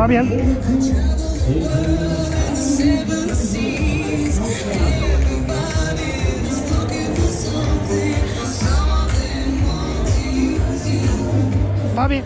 Fabian. Fabi.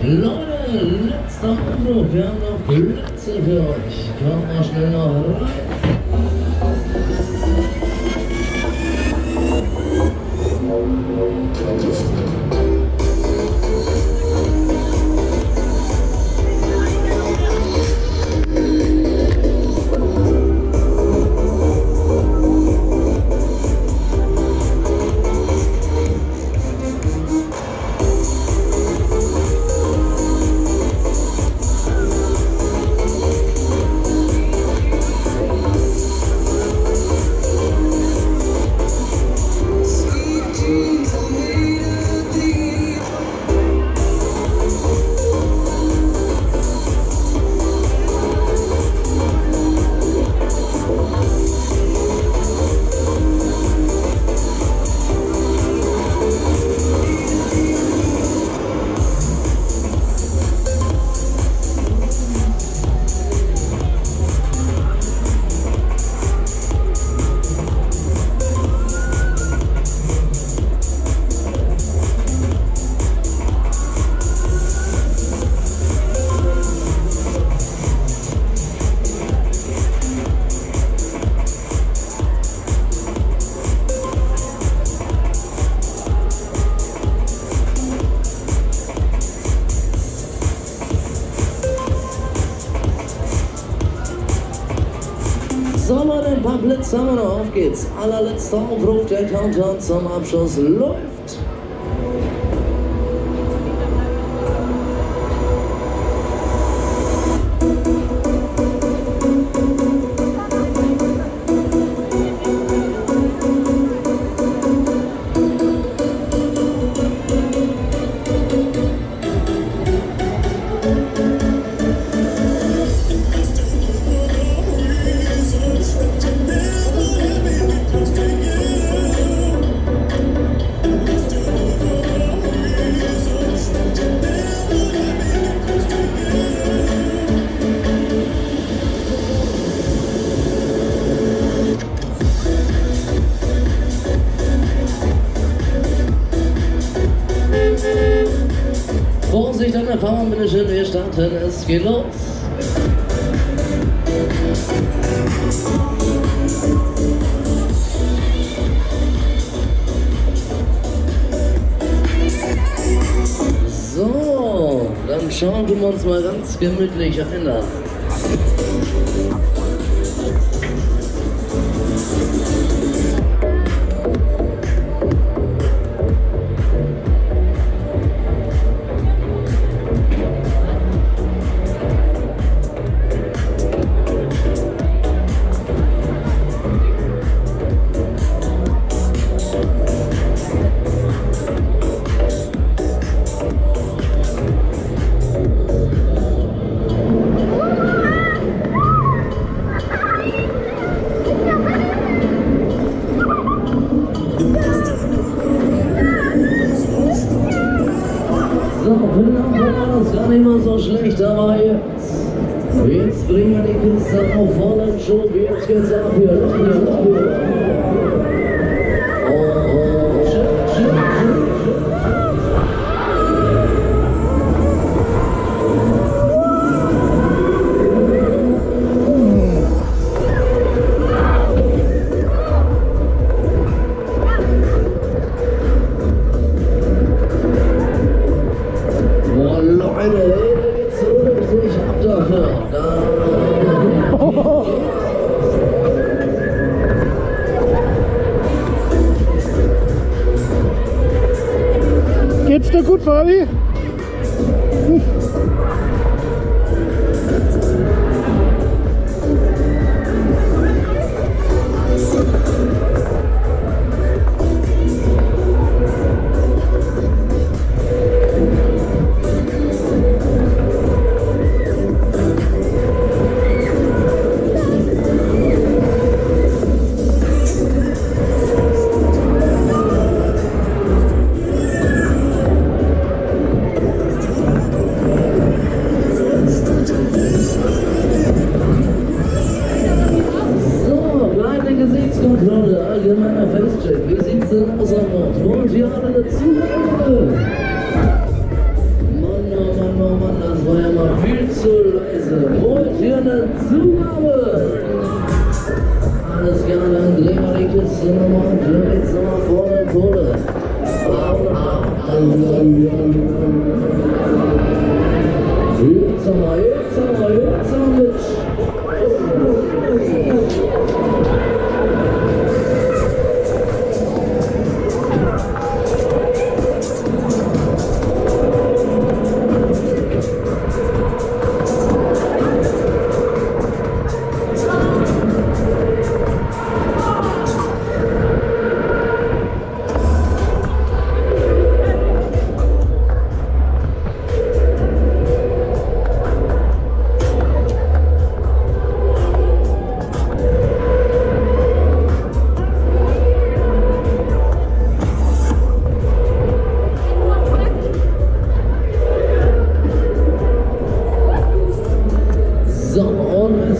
Leute, letzter Anruf, wir haben noch Plätze für euch. Kommt mal schnell noch rein. So Leute, ein paar Blitz haben wir noch, auf geht's. Allerletzter Aufruf, der Countdown zum Abschluss läuft. Vorsicht an der Fahrbahn, bitte schön, wir starten, es geht los. So, dann schauen wir uns mal ganz gemütlich ein. So, war das gar nicht mal so schlecht, aber jetzt bringen wir die Kiste auf vollen Schub, jetzt geht's ab hier. Geht's dir gut, Fabi?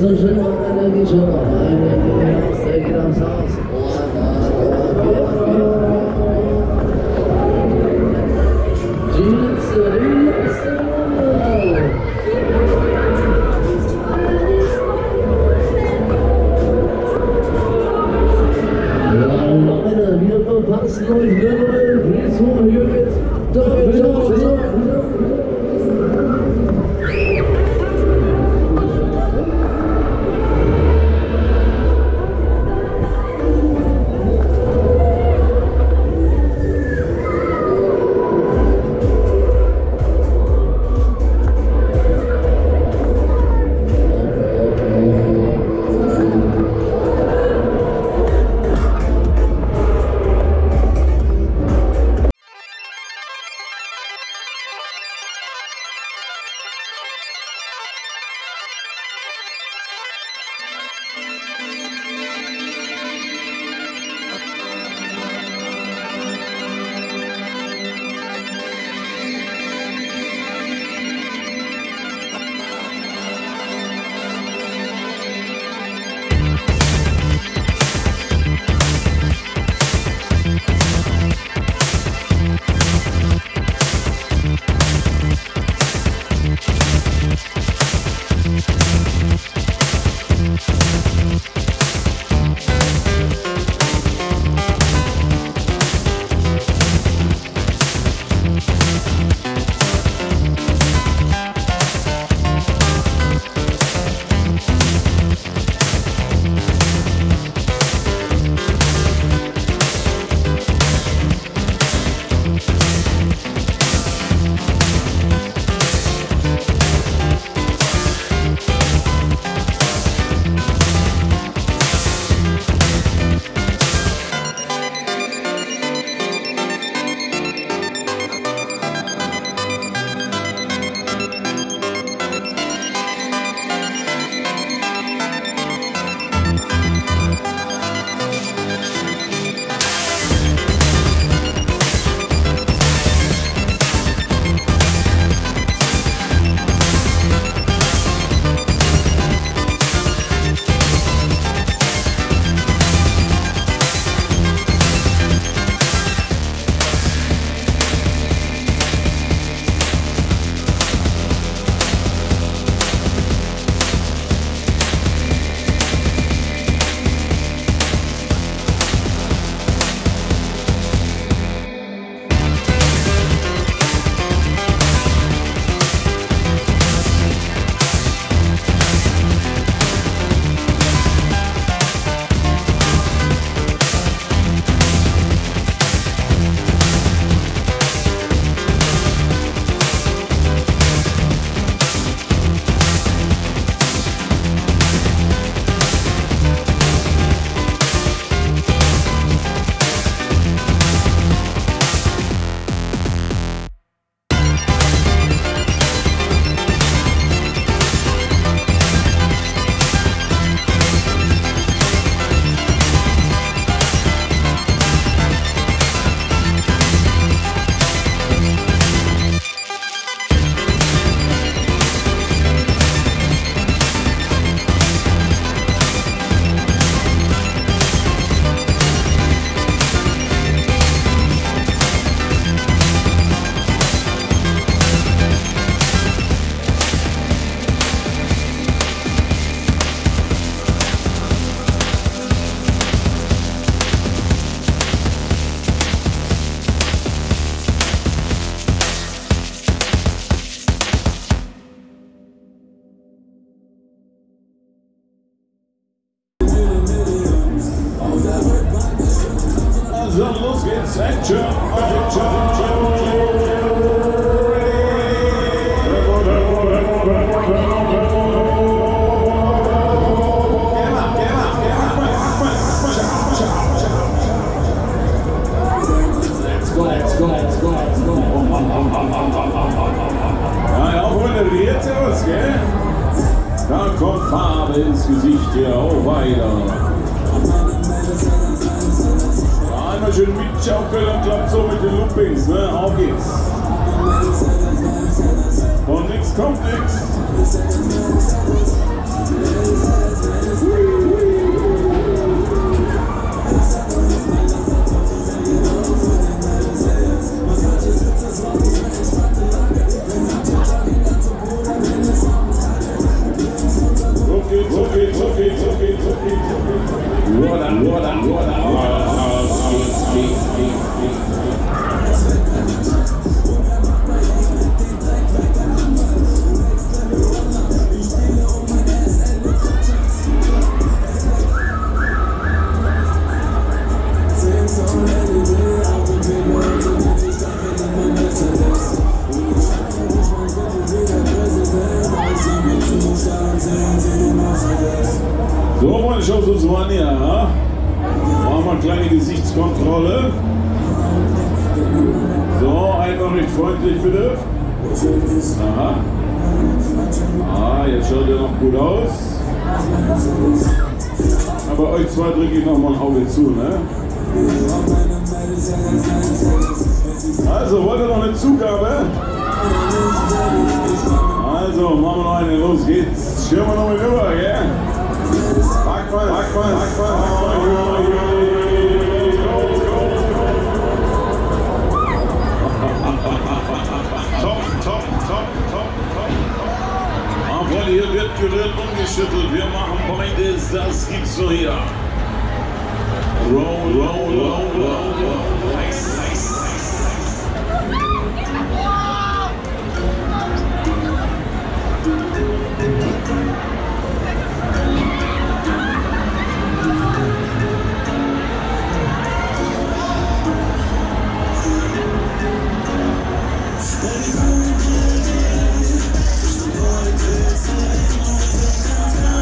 so schön, der geht schon noch rein, der geht aufs Haus. Die letzte Runde. Ja, wieder verpasst, durch Level, wie so, hier geht's. Ja, auch moderiert aus, gell? Da kommt Farbe ins Gesicht hier, auch weiter. Ja, einmal schön mitschaukeln und klappt so mit den Loopings, ne? Auf geht's. Von nix kommt nix. waren ja. Machen wir eine kleine Gesichtskontrolle. So, einmal recht freundlich bitte. Aha. Ah, jetzt schaut er noch gut aus. Aber euch zwei drücke ich noch mal ein Auge zu, ne? Also, wollt ihr noch eine Zugabe? Also, machen wir noch eine, los geht's. Schirmen wir noch mal rüber, gell? Pack mal. Top. Aber hier wird gerührt und geschüttelt. Wir machen beides, das gibt's nur hier. Roll. Nice.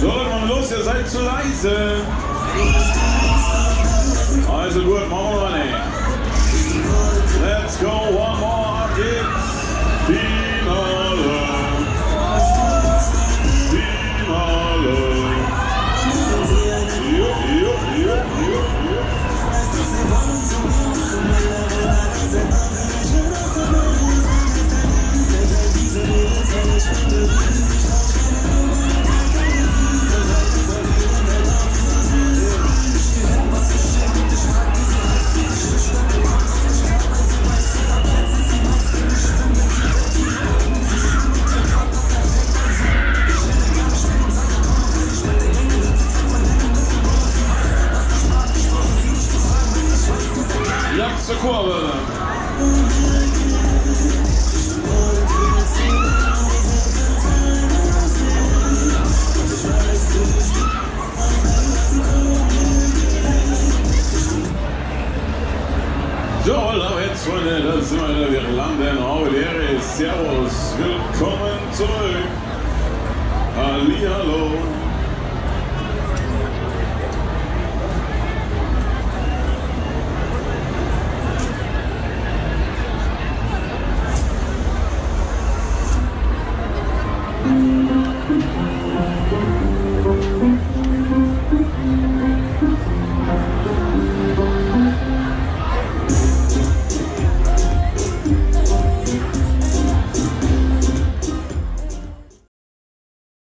So, dann los, ihr seid zu leise. Also gut, machen wir rein. Let's go, one more, ab geht's. Finale. Letzte Kurve. So, jetzt Freunde, das sind wir landen. Servus, willkommen zurück. Hallihallo.